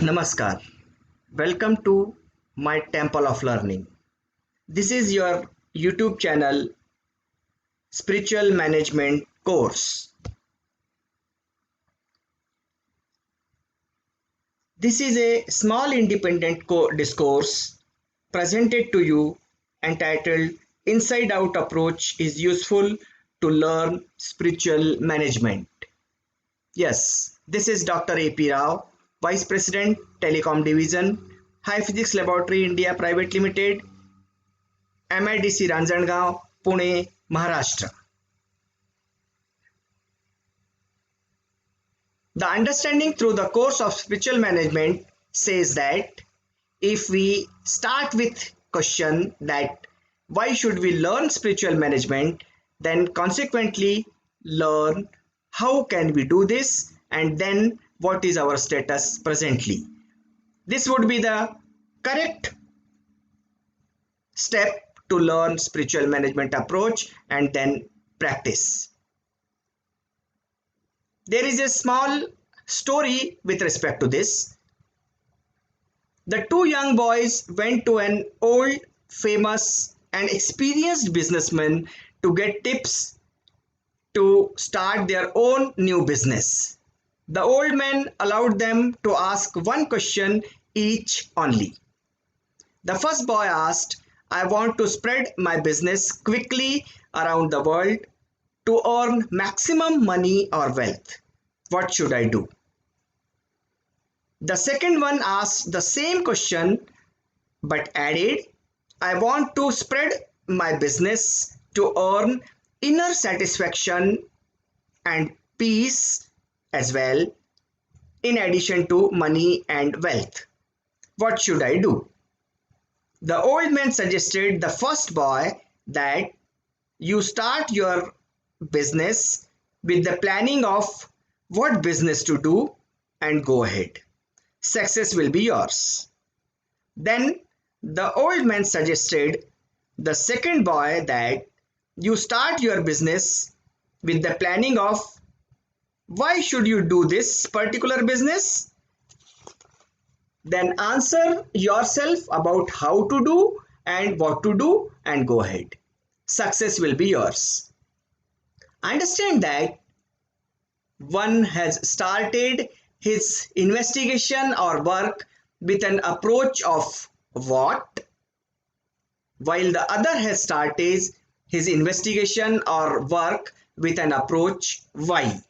Namaskar. Welcome to my Temple of Learning. This is your YouTube channel Spiritual Management Course. This is a small independent discourse presented to you entitled Inside Out Approach is Useful to Learn Spiritual Management. Yes, this is Dr. A.P. Rao, Vice President, Telecom Division, High Physics Laboratory India Private Limited, MIDC Ranjangaon, Pune, Maharashtra. The understanding through the course of spiritual management says that if we start with question that why should we learn spiritual management, then consequently learn how can we do this and then what is our status presently. This would be the correct step to learn spiritual management approach and then practice. There is a small story with respect to this. The two young boys went to an old, famous, and experienced businessman to get tips to start their own new business. The old man allowed them to ask one question each only. The first boy asked, I want to spread my business quickly around the world to earn maximum money or wealth. What should I do? The second one asked the same question but added, I want to spread my business to earn inner satisfaction and peace as well, in addition to money and wealth. What should I do? The old man suggested the first boy that you start your business with the planning of what business to do and go ahead. Success will be yours. Then the old man suggested the second boy that you start your business with the planning of why should you do this particular business? Then answer yourself about how to do and what to do and go ahead. Success will be yours. Understand that one has started his investigation or work with an approach of what, while the other has started his investigation or work with an approach why.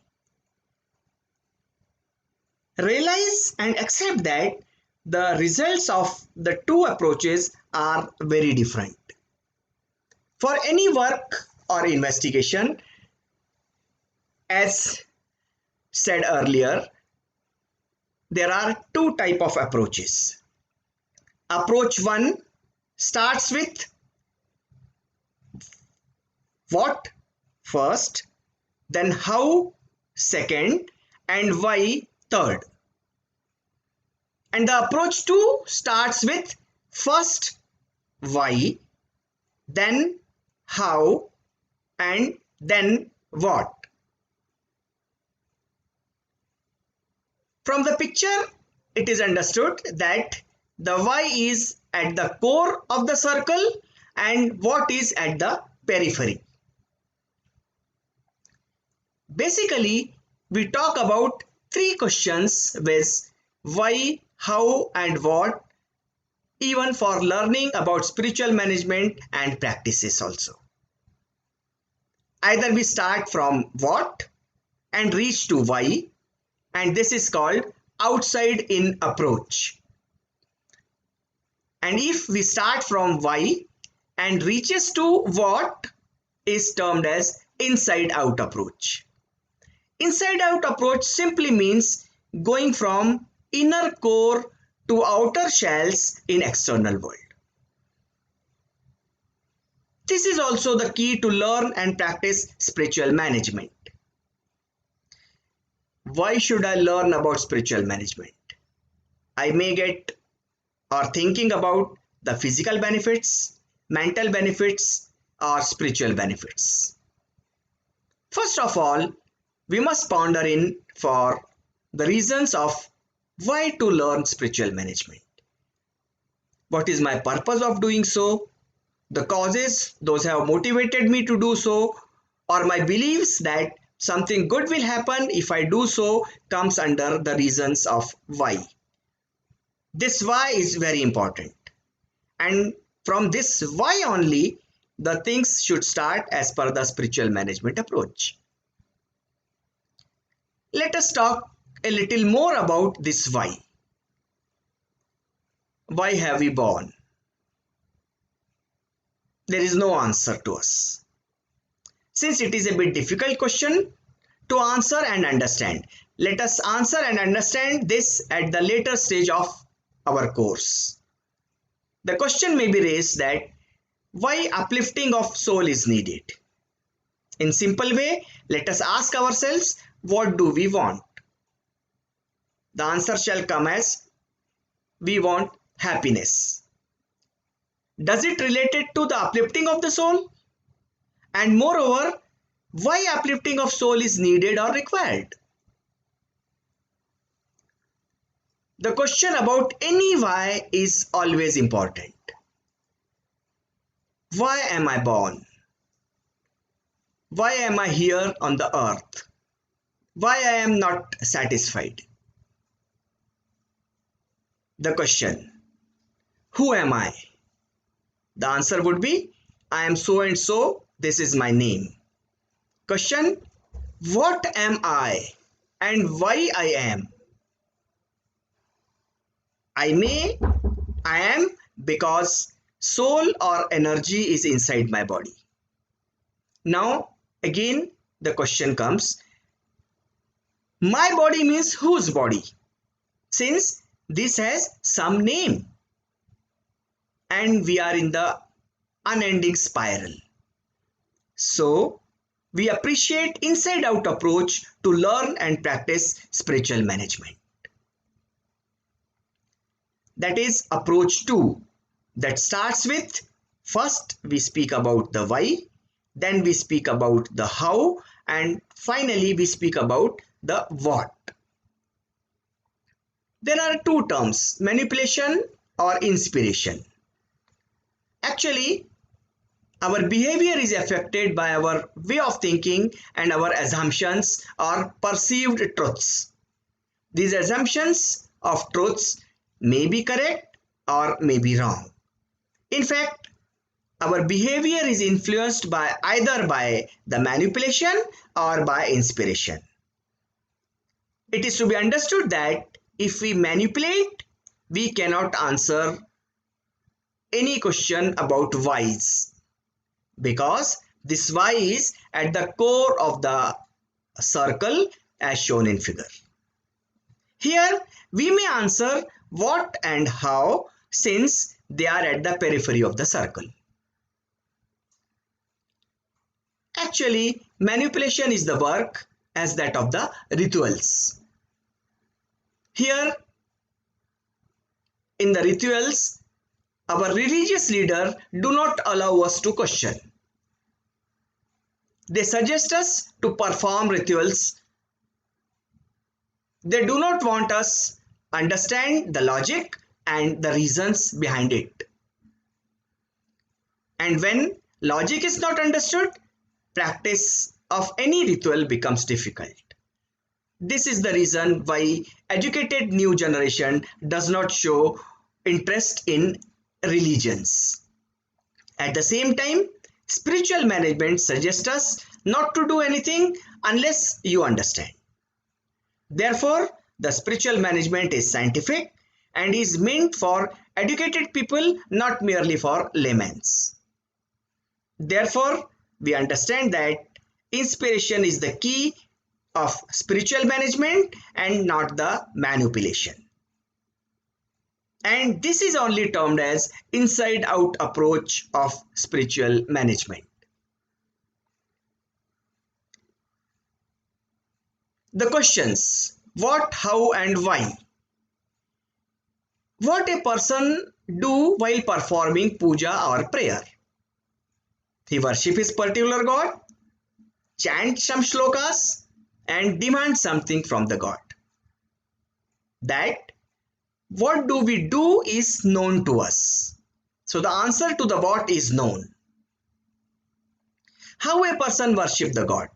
Realize and accept that the results of the two approaches are very different. For any work or investigation, as said earlier, there are two types of approaches. Approach 1 starts with what first, then how second, and why third. And the approach 2 starts with first why, then how, and then what. From the picture, it is understood that the why is at the core of the circle and what is at the periphery. Basically, we talk about three questions with why, how, and what, even for learning about spiritual management and practices also. Either we start from what and reach to why, and this is called outside in approach. And if we start from why and reaches to what is termed as inside out approach. Inside out approach simply means going from inner core to outer shells in external world. This is also the key to learn and practice spiritual management. Why should I learn about spiritual management? I may get or thinking about the physical benefits, mental benefits, or spiritual benefits. First of all, we must ponder in for the reasons of Why to learn spiritual management? What is my purpose of doing so? The causes, those have motivated me to do so, or my beliefs that something good will happen if I do so comes under the reasons of why. This why is very important. And from this why only, the things should start as per the spiritual management approach. Let us talk a little more about this why. Why have we born? There is no answer to us. Since it is a bit difficult question to answer and understand, let us answer and understand this at the later stage of our course. The question may be raised that why uplifting of soul is needed. In simple way, let us ask ourselves, what do we want? The answer shall come as we want happiness. Does it related to the uplifting of the soul? And moreover, why uplifting of soul is needed or required? The question about any why is always important. Why am I born? Why am I here on the earth? Why I am not satisfied? The question, who am I? The answer would be, I am so and so, this is my name. Question, what am I and why I am? I am because soul or energy is inside my body. Now, again, the question comes, my body means whose body? Since this has some name and we are in the unending spiral. So, we appreciate inside out approach to learn and practice spiritual management. That is approach 2, that starts with first we speak about the why, then we speak about the how, and finally we speak about the what. There are two terms, manipulation or inspiration. Actually, our behavior is affected by our way of thinking and our assumptions or perceived truths. These assumptions of truths may be correct or may be wrong. In fact, our behavior is influenced by either by the manipulation or by inspiration. It is to be understood that if we manipulate, we cannot answer any question about whys, because this why is at the core of the circle as shown in figure. Here we may answer what and how, since they are at the periphery of the circle. Actually, manipulation is the work as that of the rituals. Here in the rituals, our religious leader do not allow us to question. They suggest us to perform rituals. They do not want us understand the logic and the reasons behind it. And when logic is not understood, practice of any ritual becomes difficult. This is the reason why educated new generation does not show interest in religions. At the same time, spiritual management suggests us not to do anything unless you understand. Therefore, the spiritual management is scientific and is meant for educated people, not merely for laymen. Therefore, we understand that inspiration is the key of spiritual management and not the manipulation. And this is only termed as inside out approach of spiritual management. The questions, what, how and why. What a person do while performing puja or prayer? He worship his particular god, chant some shlokas and demand something from the god. that what do we do is known to us. So the answer to the what is known. How a person worship the god?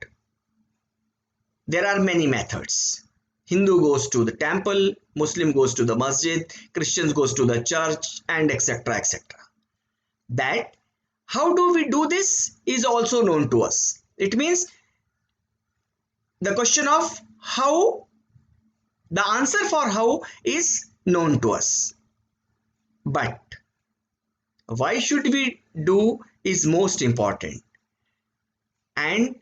There are many methods. Hindu goes to the temple, Muslim goes to the masjid, Christians goes to the church, and etc. etc. That how do we do this is also known to us. It means the question of how, the answer for how is known to us. But why should we do is most important. And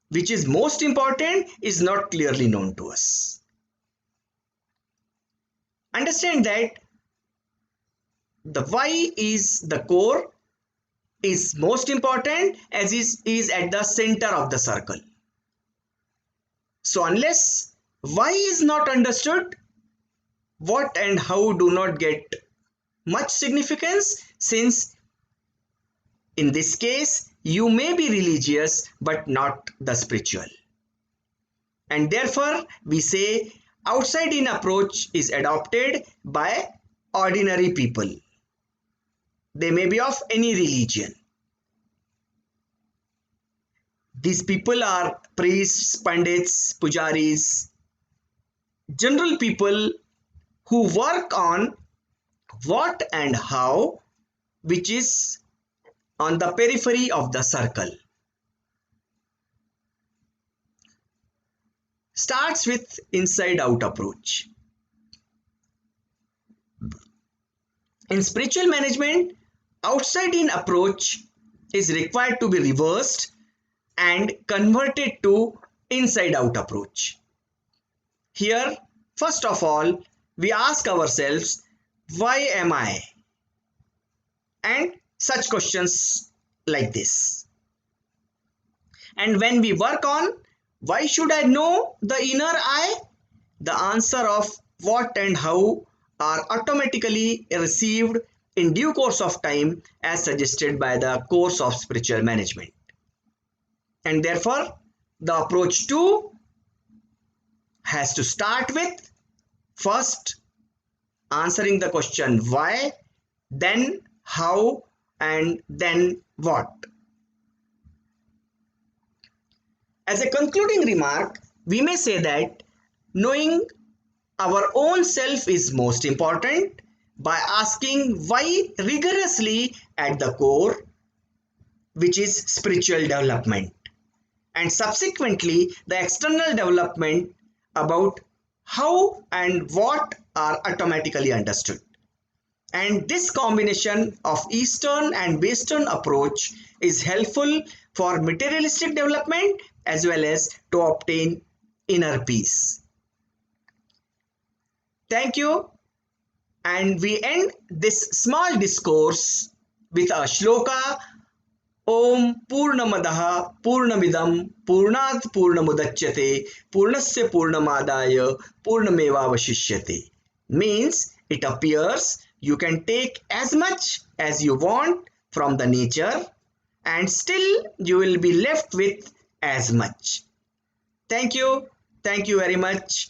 which is most important is not clearly known to us. Understand that the why is the core, is most important, as is at the center of the circle. So unless why is not understood, what and how do not get much significance, since in this case you may be religious but not the spiritual. And therefore we say outside in approach is adopted by ordinary people. They may be of any religion. These people are priests, pandits, pujaris, general people who work on what and how, which is on the periphery of the circle. Starts with inside out approach. In spiritual management, outside in approach is required to be reversed and converted to inside out approach. Here, first of all, we ask ourselves, why am I? And such questions like this. And when we work on why should I know the inner I, the answer of what and how are automatically received in due course of time as suggested by the course of spiritual management. And therefore, the approach 2 has to start with first answering the question why, then how, and then what. As a concluding remark, we may say that knowing our own self is most important by asking why rigorously at the core, which is spiritual development, and subsequently the external development about how and what are automatically understood. And this combination of Eastern and Western approach is helpful for materialistic development as well as to obtain inner peace. Thank you. And we end this small discourse with a shloka. Om Purnamadaha Purnamidam Purnat Purnamudachyate Purnasya Purnamadaya Purnamevavashishyate. Means it appears you can take as much as you want from the nature and still you will be left with as much. Thank you. Thank you very much.